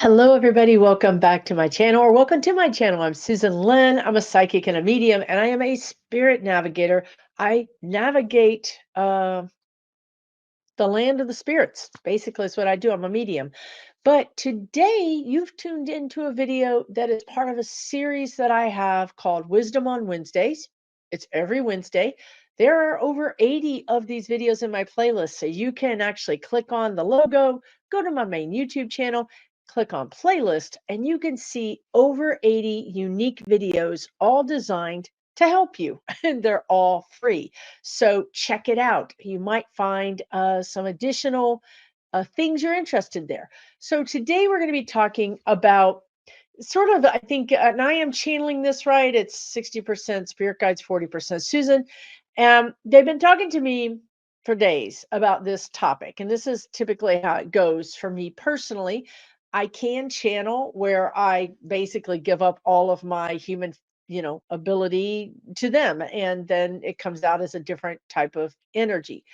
Hello, everybody. Welcome back to my channel, or welcome to my channel. I'm Susan Lynn. I'm a psychic and a medium, and I am a spirit navigator. I navigate the land of the spirits. Basically, is what I do. I'm a medium. But today, you've tuned into a video that is part of a series that I have called Wisdom on Wednesdays. It's every Wednesday. There are over 80 of these videos in my playlist, so you can actually click on the logo, go to my main YouTube channel, click on playlist, and you can see over 80 unique videos, all designed to help you, and they're all free. So check it out. You might find some additional things you're interested there. So today we're going to be talking about sort of, I think, and I am channeling this right. It's 60% spirit guides, 40% Susan. And they've been talking to me for days about this topic. And this is typically how it goes for me personally. I can channel where I basically give up all of my human, ability to them. And then it comes out as a different type of energy.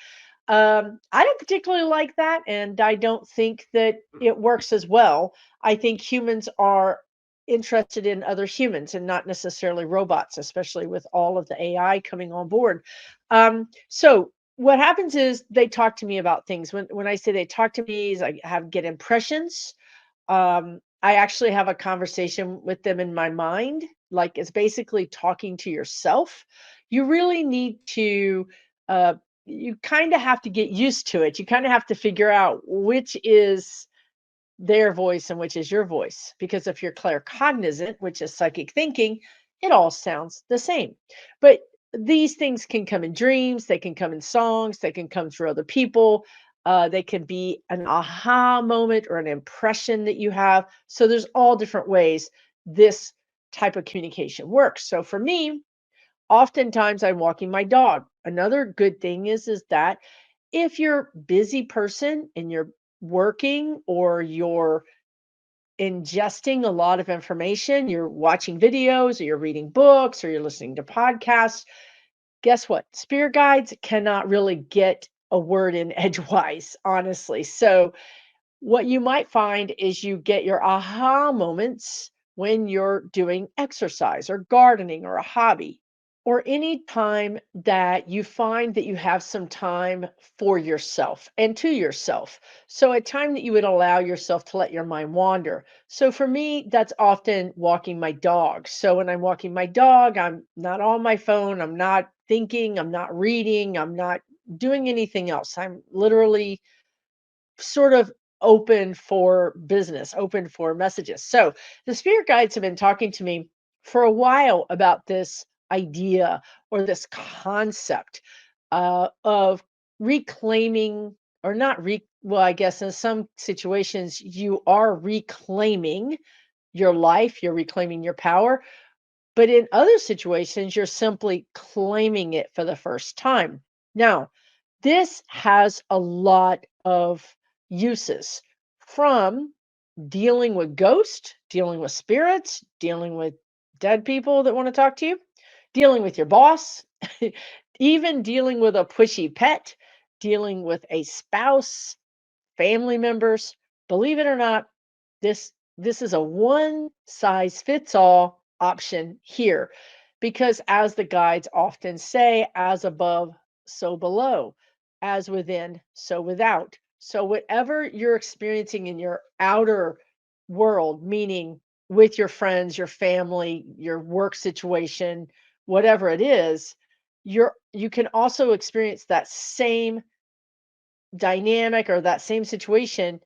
I don't particularly like that, and I don't think that it works as well. I think humans are interested in other humans and not necessarily robots, especially with all of the AI coming on board. So what happens is they talk to me about things. When I say they talk to me, is I have get impressions. I actually have a conversation with them in my mind, like it's basically talking to yourself. You really need to uh, you kind of have to get used to it. You kind of have to figure out which is their voice and which is your voice. Because if you're claircognizant, which is psychic thinking, it all sounds the same. But these things can come in dreams, they can come in songs, they can come through other people. They can be an aha moment or an impression that you have. So there's all different ways this type of communication works. So for me, oftentimes I'm walking my dog. Another good thing is that if you're a busy person and you're working or you're ingesting a lot of information, you're watching videos or you're reading books or you're listening to podcasts, guess what? Spirit guides cannot really get a word in edgewise, honestly. So what you might find is you get your aha moments when you're doing exercise or gardening or a hobby, or any time that you find that you have some time for yourself and to yourself. So, a time that you would allow yourself to let your mind wander. So, for me, that's often walking my dog. So, when I'm walking my dog, I'm not on my phone, I'm not thinking, I'm not reading, I'm not doing anything else. I'm literally sort of open for business, open for messages. So the spirit guides have been talking to me for a while about this idea or this concept of reclaiming, or not well, I guess in some situations you are reclaiming your life, you're reclaiming your power, but in other situations you're simply claiming it for the first time. Now, this has a lot of uses, from dealing with ghosts, dealing with spirits, dealing with dead people that want to talk to you, dealing with your boss, even dealing with a pushy pet, dealing with a spouse, family members. Believe it or not, this is a one size fits all option here, because as the guides often say, as above so below, as within so without. So whatever you're experiencing in your outer world, meaning with your friends, your family, your work situation, whatever it is, you can also experience that same dynamic or that same situation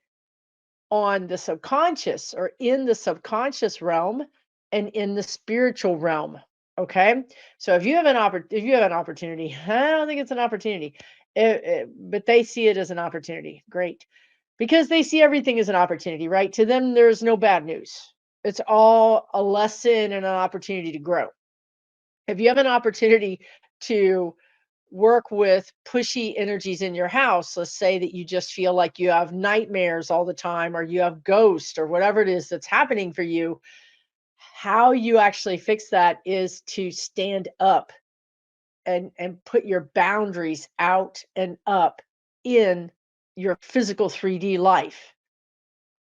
on the subconscious, or in the subconscious realm and in the spiritual realm. Okay. So if you have an opportunity, I don't think it's an opportunity, but they see it as an opportunity. Great. Because they see everything as an opportunity, right? To them, there's no bad news. It's all a lesson and an opportunity to grow. If you have an opportunity to work with pushy energies in your house, let's say that you just feel like you have nightmares all the time, or you have ghosts, or whatever it is that's happening for you, how you actually fix that is to stand up and put your boundaries out and up in your physical 3D life.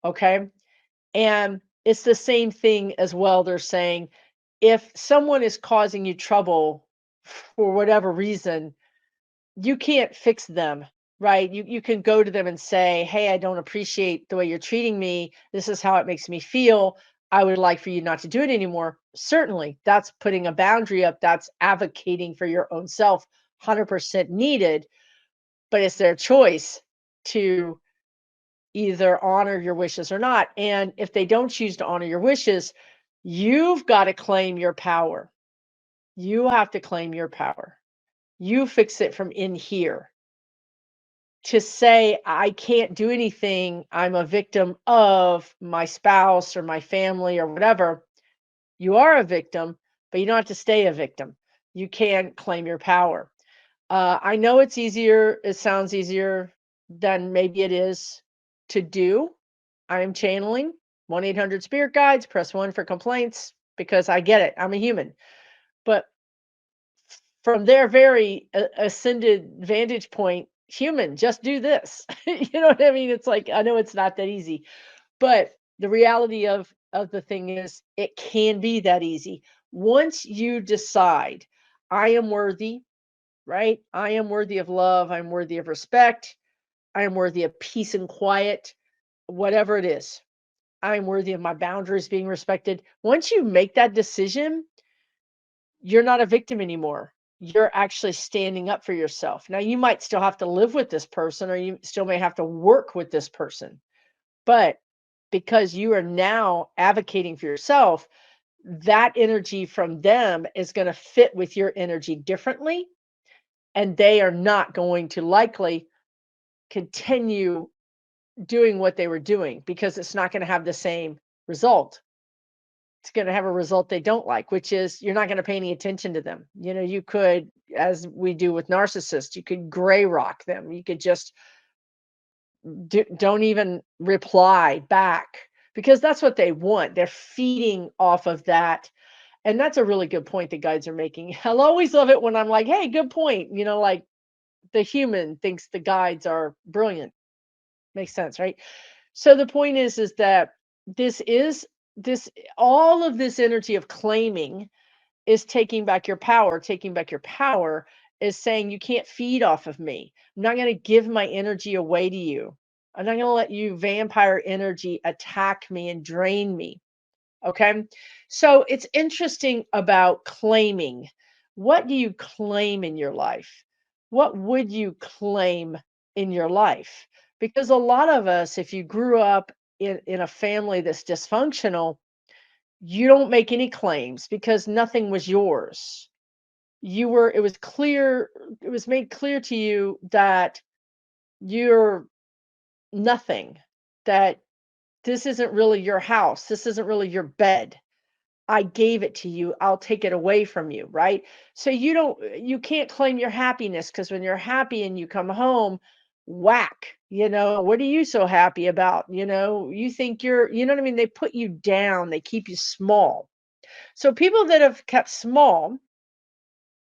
Okay. And it's the same thing as well. They're saying if someone is causing you trouble for whatever reason, you can't fix them, right? You can go to them and say, "Hey, I don't appreciate the way you're treating me. This is how it makes me feel. I would like for you not to do it anymore." Certainly, that's putting a boundary up. That's advocating for your own self, 100% needed, but it's their choice to either honor your wishes or not. And if they don't choose to honor your wishes, you've got to claim your power. You have to claim your power. You fix it from in here. To say, I can't do anything, I'm a victim of my spouse or my family or whatever, you are a victim, but you don't have to stay a victim. You can claim your power. I know it's easier, it sounds easier than maybe it is to do. I am channeling 1-800 Spirit Guides, press 1 for complaints because I get it. I'm a human. But from their very ascended vantage point, human, just do this. You know what I mean? It's like, I know it's not that easy, but the reality of the thing is it can be that easy. Once you decide, I am worthy, right? I am worthy of love, I'm worthy of respect, I am worthy of peace and quiet, whatever it is. I'm worthy of my boundaries being respected. Once you make that decision, you're not a victim anymore. You're actually standing up for yourself. Now, you might still have to live with this person or you still may have to work with this person, but because you are now advocating for yourself, that energy from them is going to fit with your energy differently. And they are not going to likely continue doing what they were doing because it's not going to have the same result. It's going to have a result they don't like, which is you're not going to pay any attention to them. You know, you could, as we do with narcissists, you could gray rock them. You could just don't even reply back because that's what they want. They're feeding off of that. And that's a really good point the guides are making. I'll always love it when I'm like, hey, good point. You know, like the human thinks the guides are brilliant. Makes sense, right? So the point is that this is this all of this energy of claiming is taking back your power. Taking back your power is saying you can't feed off of me. I'm not going to give my energy away to you. I'm not going to let you vampire energy attack me and drain me. Okay. So it's interesting about claiming. What do you claim in your life? What would you claim in your life? Because a lot of us, if you grew up in a family that's dysfunctional, you don't make any claims because nothing was yours. It was clear, it was made clear to you that you're nothing, that this isn't really your house, this isn't really your bed. I gave it to you, I'll take it away from you, right? So you can't claim your happiness because when you're happy and you come home, whack, what are you so happy about? You think you know what I mean? They put you down, they keep you small. So people that have kept small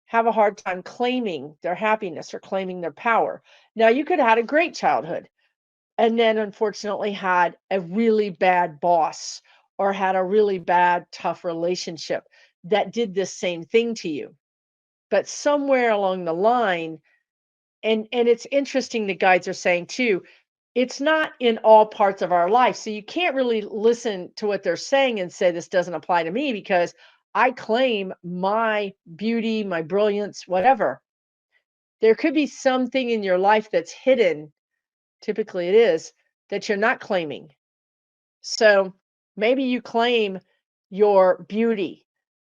have a hard time claiming their happiness or claiming their power. Now, you could have had a great childhood and then unfortunately had a really bad boss or had a really bad, tough relationship that did this same thing to you. But somewhere along the line, and it's interesting the guides are saying too, it's not in all parts of our life. So you can't really listen to what they're saying and say this doesn't apply to me because I claim my beauty, my brilliance, whatever. There could be something in your life that's hidden, typically it is, that you're not claiming. So maybe you claim your beauty.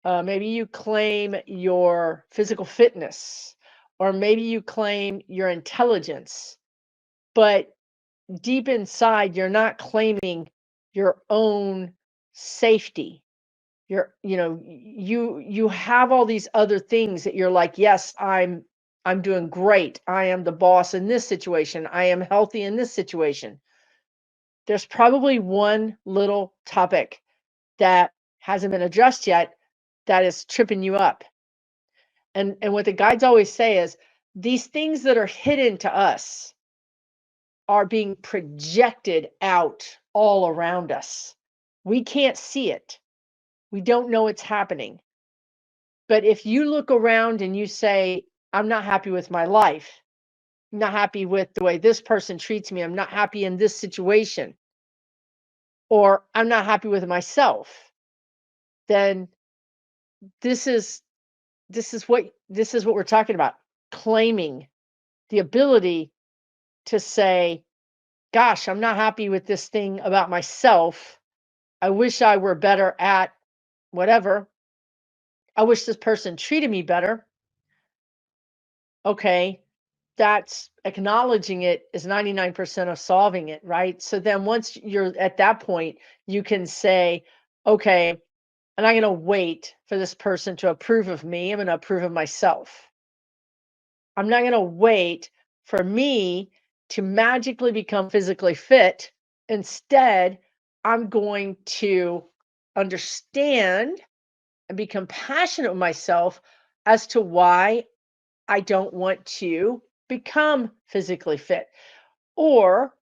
Maybe you claim your physical fitness, or maybe you claim your intelligence. But deep inside, you're not claiming your own safety. You have all these other things that you're like, yes, I'm doing great. I am the boss in this situation. I am healthy in this situation. There's probably one little topic that hasn't been addressed yet that is tripping you up. And what the guides always say is these things that are hidden to us are being projected out all around us. We can't see it. We don't know it's happening. But if you look around and you say, I'm not happy with my life, I'm not happy with the way this person treats me, I'm not happy in this situation, or I'm not happy with myself, then this is this is what we're talking about. Claiming the ability to say, gosh, I'm not happy with this thing about myself. I wish I were better at whatever. I wish this person treated me better. Okay, that's acknowledging it is 99% of solving it, right? So then once you're at that point, you can say, okay, I'm not going to wait for this person to approve of me. I'm going to approve of myself. I'm not going to wait for me to magically become physically fit. Instead, I'm going to understand and be compassionate with myself as to why I don't want to become physically fit. Or,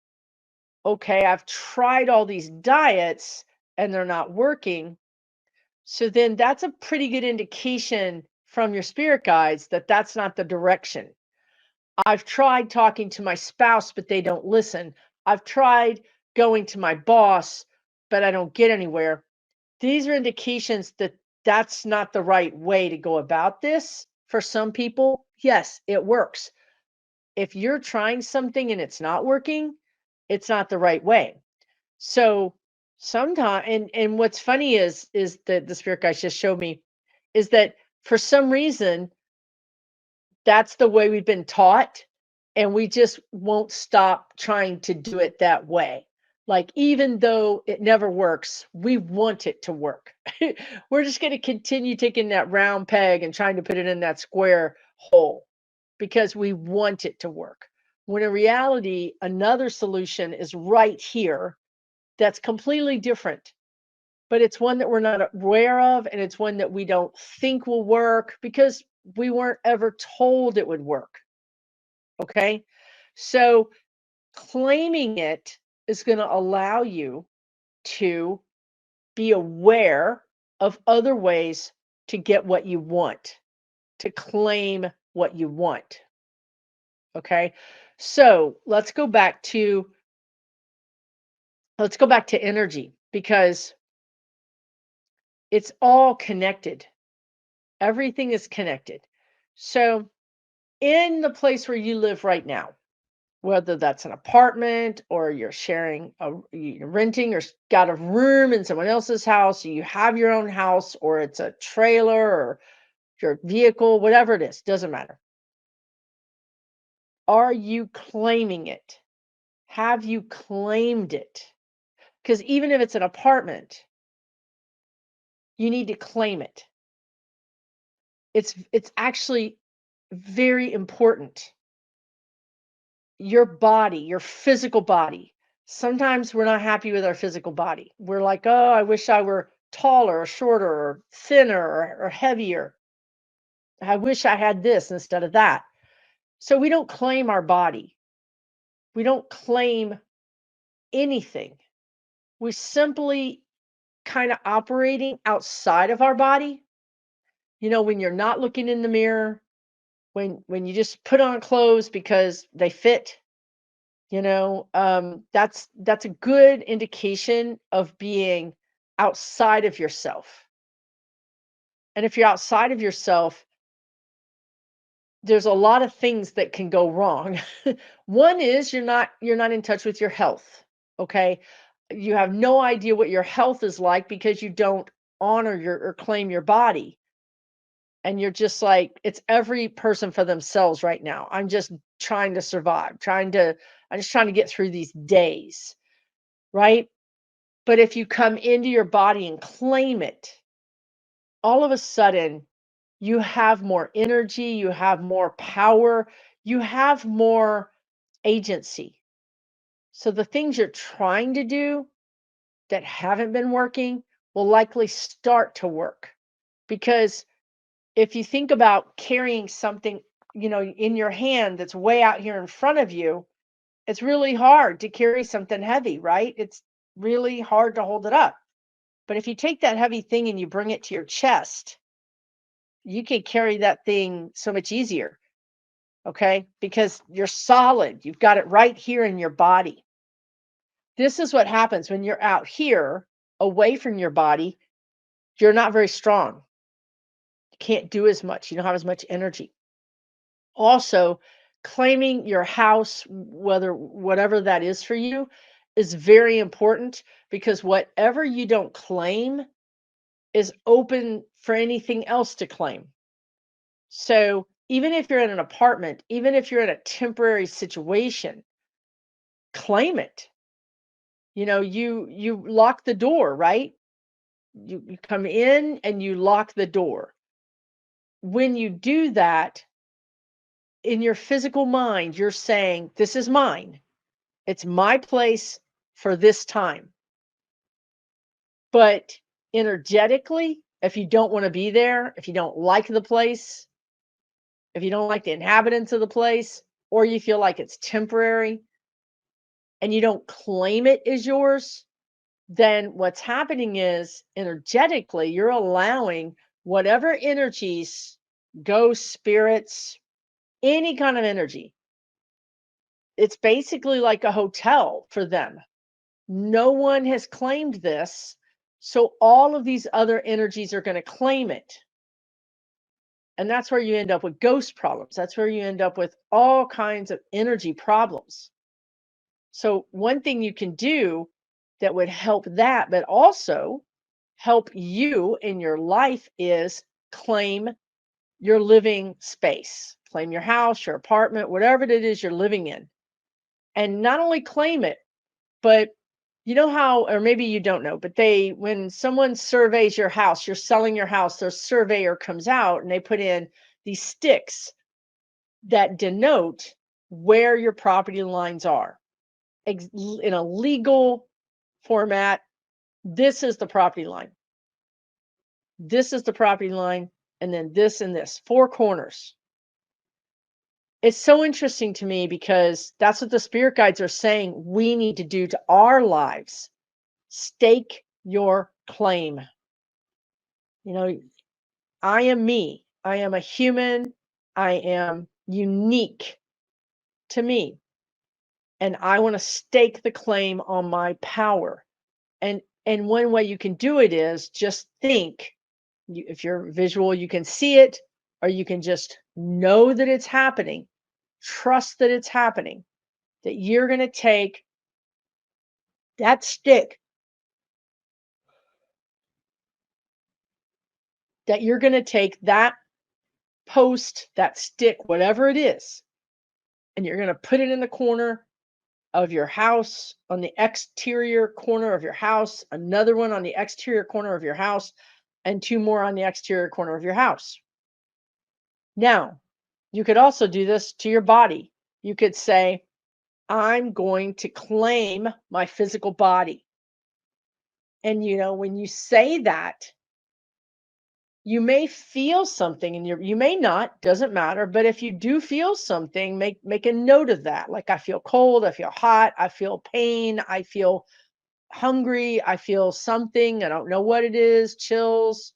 okay, I've tried all these diets and they're not working. So then that's a pretty good indication from your spirit guides that that's not the direction. I've tried talking to my spouse, but they don't listen. I've tried going to my boss, but I don't get anywhere. These are indications that that's not the right way to go about this. For some people, yes, it works. If you're trying something and it's not working, it's not the right way. So sometimes, and what's funny is that the spirit guides just showed me is that for some reason that's the way we've been taught, and we just won't stop trying to do it that way. Like, even though it never works, we want it to work. We're just going to continue taking that round peg and trying to put it in that square hole because we want it to work. When in reality, another solution is right here that's completely different, but it's one that we're not aware of, and it's one that we don't think will work because we weren't ever told it would work. Okay. So claiming it is going to allow you to be aware of other ways to get what you want, to claim what you want. Okay. So let's go back to energy because it's all connected. Everything is connected. So in the place where you live right now, whether that's an apartment or you're sharing you're renting or got a room in someone else's house, or you have your own house, or it's a trailer or your vehicle, whatever it is, doesn't matter. Are you claiming it? Have you claimed it? Because even if it's an apartment, you need to claim it. It's actually very important. Your body, your physical body. Sometimes we're not happy with our physical body. We're like, oh, I wish I were taller or shorter or thinner or heavier. I wish I had this instead of that. So we don't claim our body. We don't claim anything. We're simply kind of operating outside of our body. When you're not looking in the mirror, when you just put on clothes because they fit, that's a good indication of being outside of yourself. And if you're outside of yourself, there's a lot of things that can go wrong. One is you're not in touch with your health. Okay, you have no idea what your health is like because you don't honor your or claim your body, and you're just like, it's every person for themselves right now. I'm just trying to survive, I'm just trying to get through these days, right? But if you come into your body and claim it, all of a sudden you have more energy, you have more power, you have more agency. So the things you're trying to do that haven't been working will likely start to work. Because if you think about carrying something, in your hand that's way out here in front of you, it's really hard to carry something heavy, right? It's really hard to hold it up. But if you take that heavy thing and you bring it to your chest, you can carry that thing so much easier. Okay. Because you're solid. You've got it right here in your body. This is what happens when you're out here away from your body. You're not very strong. You can't do as much. You don't have as much energy. Also, claiming your house, whether whatever that is for you, is very important because whatever you don't claim is open for anything else to claim. So, even if you're in an apartment, even if you're in a temporary situation, claim it. You lock the door, right? You come in and you lock the door. When you do that, in your physical mind, you're saying, "This is mine. It's my place for this time." But energetically, if you don't want to be there, if you don't like the place, if you don't like the inhabitants of the place, or you feel like it's temporary and you don't claim it as yours, then what's happening is energetically, you're allowing whatever energies, ghosts, spirits, any kind of energy. It's basically like a hotel for them. No one has claimed this. So all of these other energies are going to claim it. And that's where you end up with ghost problems. That's where you end up with all kinds of energy problems. So, one thing you can do that would help that, but also help you in your life is claim your living space, claim your house, your apartment, whatever it is you're living in. And not only claim it, but you know how, or maybe you don't know, but when someone surveys your house, you're selling your house, their surveyor comes out and they put in these sticks that denote where your property lines are in a legal format. This is the property line. This is the property line. And then this and this, four corners. It's so interesting to me because that's what the spirit guides are saying we need to do to our lives. Stake your claim. You know, I am me. I am a human. I am unique to me. And I want to stake the claim on my power. And one way you can do it is just think. If you're visual, you can see it, or you can just know that it's happening. Trust that it's happening. That you're going to take that stick, that you're going to take that post, that stick, whatever it is, and you're going to put it in the corner of your house, on the exterior corner of your house, another one on the exterior corner of your house, and two more on the exterior corner of your house. Now, you could also do this to your body. You could say, I'm going to claim my physical body. And when you say that, you may feel something and you may not, doesn't matter, but if you do feel something, make a note of that. Like, I feel cold, I feel hot, I feel pain, I feel hungry, I feel something, I don't know what it is, chills,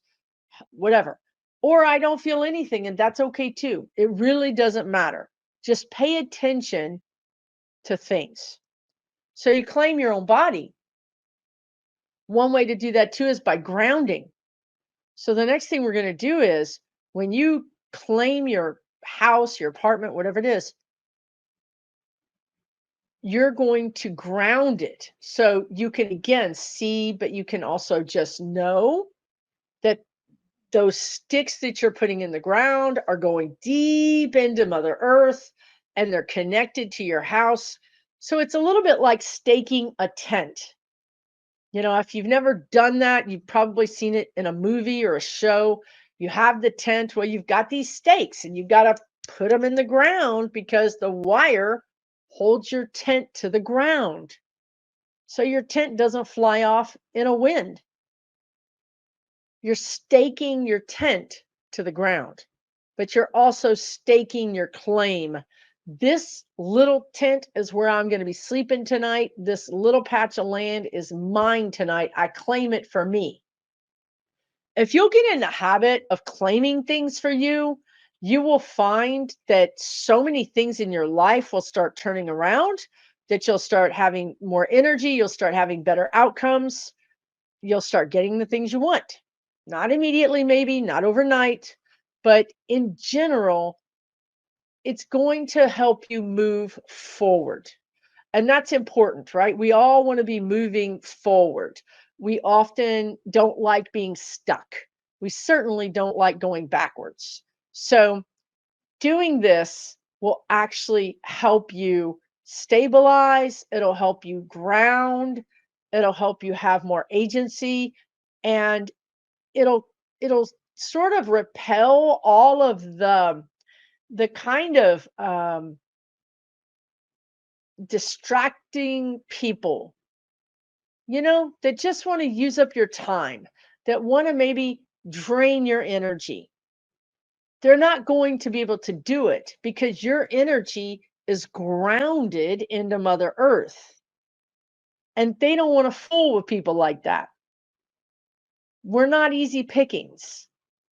whatever. Or I don't feel anything, and that's okay too. It really doesn't matter. Just pay attention to things. So you claim your own body. One way to do that too is by grounding. So the next thing we're going to do is when you claim your house, your apartment, whatever it is, you're going to ground it. So you can again see, but you can also just know that those sticks that you're putting in the ground are going deep into Mother Earth and they're connected to your house. So it's a little bit like staking a tent. If you've never done that, you've probably seen it in a movie or a show. You have the tent, well, you've got these stakes and you've got to put them in the ground because the wire holds your tent to the ground. So your tent doesn't fly off in a wind. You're staking your tent to the ground, but you're also staking your claim. This little tent is where I'm going to be sleeping tonight. This little patch of land is mine tonight. I claim it for me. If you'll get in the habit of claiming things for you, you will find that so many things in your life will start turning around, that you'll start having more energy, you'll start having better outcomes, you'll start getting the things you want. Not immediately, maybe, not overnight, but in general, it's going to help you move forward. And that's important, right? We all want to be moving forward. We often don't like being stuck. We certainly don't like going backwards. So, doing this will actually help you stabilize, it'll help you ground, it'll help you have more agency, and it'll sort of repel all of the kind of distracting people, that just want to use up your time, that want to maybe drain your energy. They're not going to be able to do it because your energy is grounded into Mother Earth. And they don't want to fool with people like that. We're not easy pickings.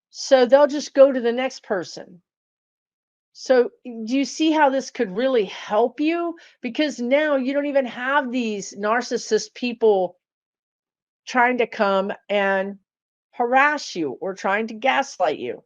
So they'll just go to the next person. So, do you see how this could really help you? Because now you don't even have these narcissist people trying to come and harass you or trying to gaslight you.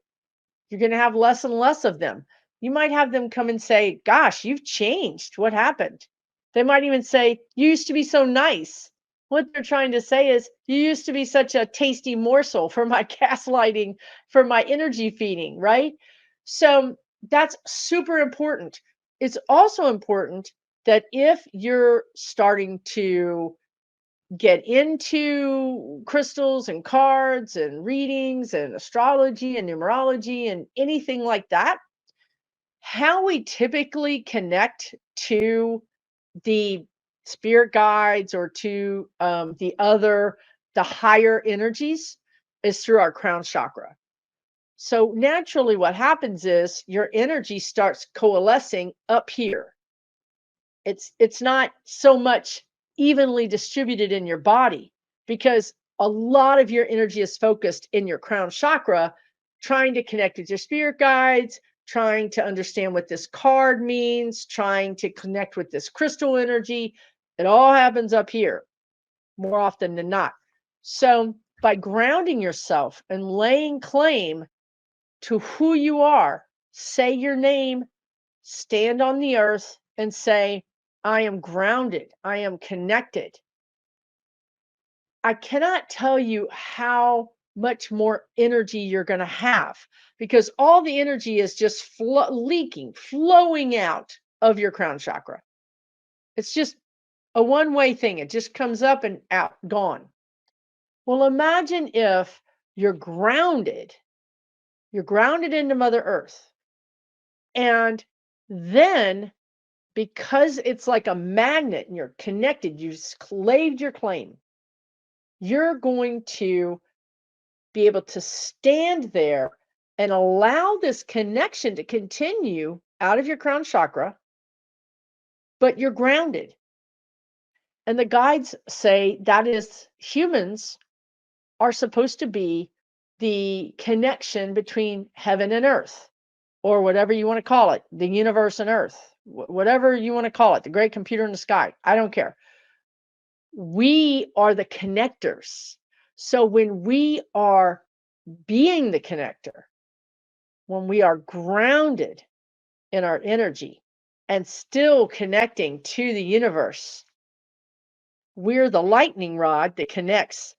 You're going to have less and less of them. You might have them come and say, "Gosh, you've changed. What happened?" They might even say, "You used to be so nice." What they're trying to say is, "You used to be such a tasty morsel for my gaslighting, for my energy feeding," right? So that's super important. It's also important that if you're starting to get into crystals and cards and readings and astrology and numerology and anything like that, how we typically connect to the spirit guides or to the higher energies is through our crown chakra. So naturally, what happens is your energy starts coalescing up here. It's not so much evenly distributed in your body because a lot of your energy is focused in your crown chakra, trying to connect with your spirit guides, trying to understand what this card means, trying to connect with this crystal energy. It all happens up here more often than not. So, by grounding yourself and laying claim to who you are, say your name, stand on the earth and say, "I am grounded, I am connected." I cannot tell you how much more energy you're going to have because all the energy is just leaking, flowing out of your crown chakra. It's just a one way thing, it just comes up and out, gone. Well, imagine if you're grounded into Mother Earth, and then because it's like a magnet and you're connected, you've claved your claim, you're going to be able to stand there and allow this connection to continue out of your crown chakra, but you're grounded. And the guides say that is humans are supposed to be the connection between heaven and earth, or whatever you want to call it, the universe and earth, whatever you want to call it, the great computer in the sky. I don't care. We are the connectors. So when we are being the connector, when we are grounded in our energy and still connecting to the universe, we're the lightning rod that connects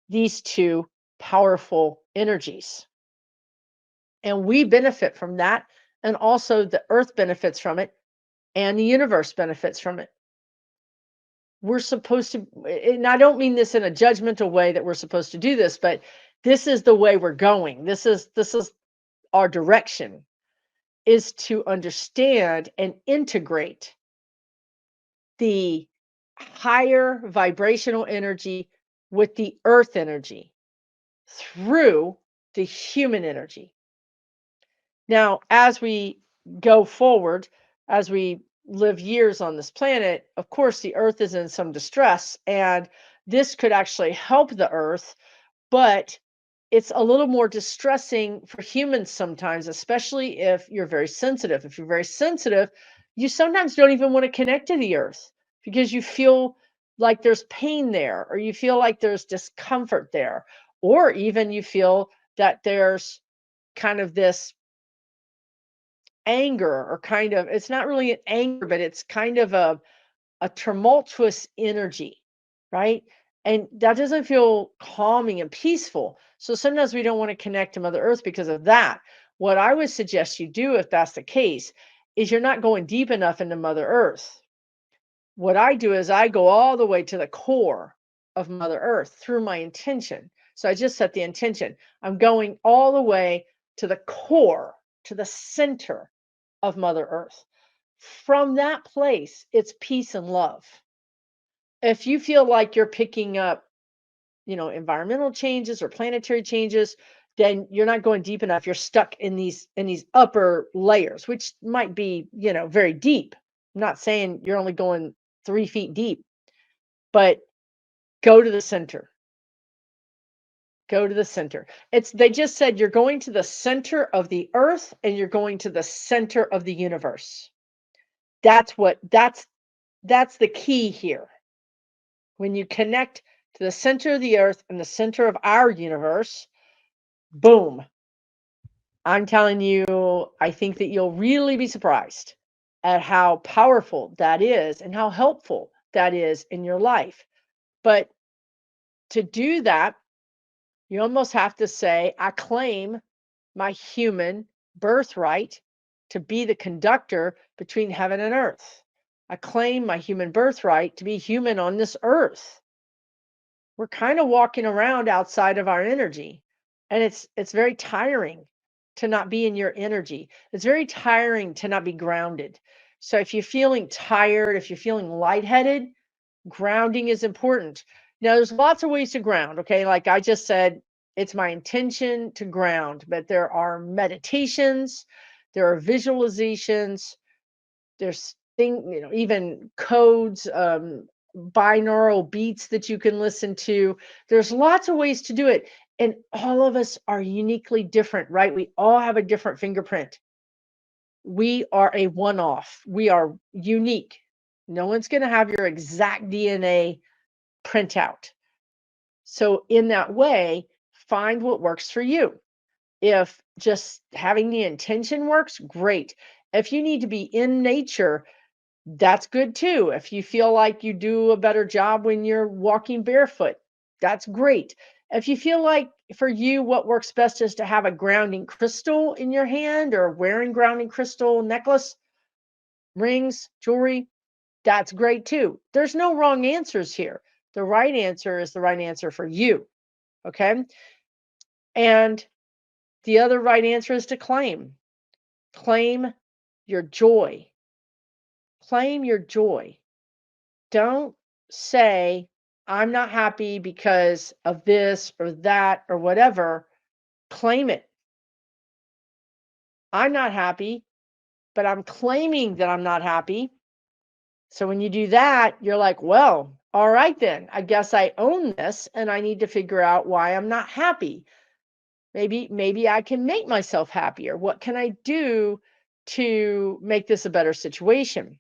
these two powerful energies. And we benefit from that. And also, the earth benefits from it, and the universe benefits from it. We're supposed to, and I don't mean this in a judgmental way that we're supposed to do this, but this is the way we're going. This is our direction, is to understand and integrate the higher vibrational energy with the earth energy through the human energy. Now, as we go forward, as we live years on this planet, of course, the earth is in some distress, and this could actually help the earth, but it's a little more distressing for humans sometimes, especially if you're very sensitive. If you're very sensitive, you sometimes don't even want to connect to the earth because you feel like there's pain there, or you feel like there's discomfort there, or even you feel that there's kind of this anger, or kind of, it's not really an anger, but it's kind of a tumultuous energy, right? And that doesn't feel calming and peaceful. So sometimes we don't want to connect to Mother Earth because of that. What I would suggest you do, if that's the case, is you're not going deep enough into Mother Earth. What I do is I go all the way to the core of Mother Earth through my intention. So I just set the intention. I'm going all the way to the core, to the center of Mother Earth. From that place, it's peace and love. If you feel like you're picking up, environmental changes or planetary changes, then you're not going deep enough. You're stuck in these upper layers, which might be, very deep. I'm not saying you're only going 3 feet deep, but go to the center. Go to the center. They just said you're going to the center of the earth and you're going to the center of the universe. That's the key here. When you connect to the center of the earth and the center of our universe, boom. I'm telling you, I think that you'll really be surprised at how powerful that is and how helpful that is in your life. But to do that, you almost have to say, I claim my human birthright to be the conductor between heaven and earth. I claim my human birthright to be human on this earth. We're kind of walking around outside of our energy, and it's very tiring to not be in your energy. It's very tiring to not be grounded. So if you're feeling tired, if you're feeling lightheaded, grounding is important. Now there's lots of ways to ground, okay? Like I just said, it's my intention to ground, but there are meditations, there are visualizations, there's even codes, binaural beats that you can listen to. There's lots of ways to do it. And all of us are uniquely different, right? We all have a different fingerprint. We are a one off. We are unique. No one's going to have your exact DNA printout. So, in that way, find what works for you. If just having the intention works, great. If you need to be in nature, that's good too. If you feel like you do a better job when you're walking barefoot, that's great. If you feel like for you, what works best is to have a grounding crystal in your hand or wearing grounding crystal necklace, rings, jewelry, that's great too. There's no wrong answers here. The right answer is the right answer for you. Okay. And the other right answer is to claim your joy. Claim your joy. Don't say, I'm not happy because of this or that or whatever. Claim it. I'm not happy, but I'm claiming that I'm not happy. So when you do that, you're like, well, all right, then I guess I own this and I need to figure out why I'm not happy. Maybe I can make myself happier. What can I do to make this a better situation?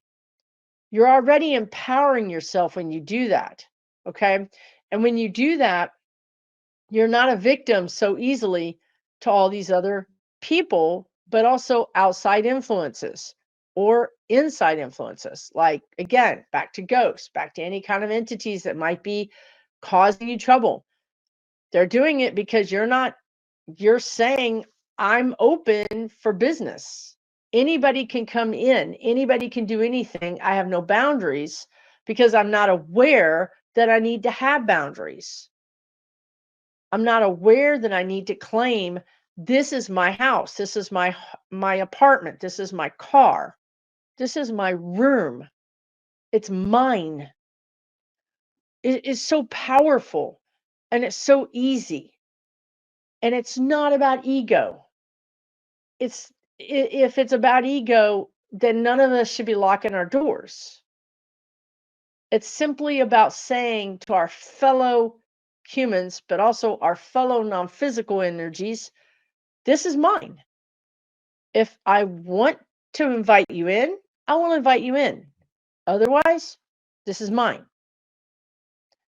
You're already empowering yourself when you do that. Okay. And when you do that, you're not a victim so easily to all these other people, but also outside influences or inside influences. Like, again, back to ghosts, back to any kind of entities that might be causing you trouble. They're doing it because you're saying, I'm open for business. Anybody can come in, anybody can do anything. I have no boundaries because I'm not aware that I need to have boundaries. I'm not aware that I need to claim this is my house, this is my apartment, this is my car, this is my room. It's mine. It is so powerful and it's so easy. And it's not about ego. If it's about ego, then none of us should be locking our doors. It's simply about saying to our fellow humans, but also our fellow non-physical energies, this is mine. If I want to invite you in, I will invite you in. Otherwise, this is mine.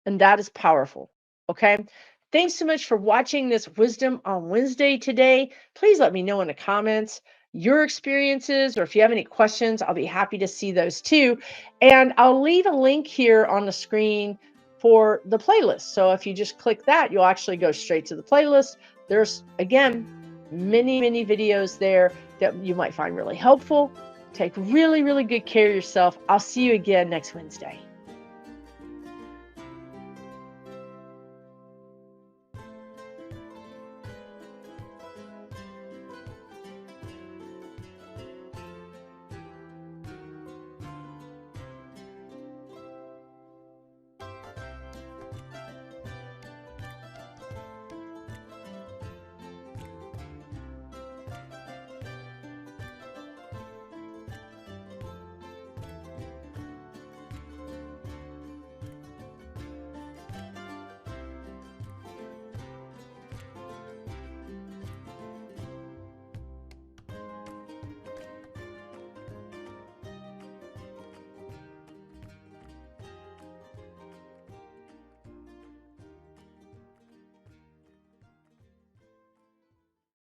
And that is powerful. Okay. Thanks so much for watching this Wisdom on Wednesday today. Please let me know in the comments your experiences, or if you have any questions, I'll be happy to see those too. And I'll leave a link here on the screen for the playlist. So if you just click that, you'll actually go straight to the playlist. There's, again, many, many videos there that you might find really helpful. Take really, really good care of yourself. I'll see you again next Wednesday.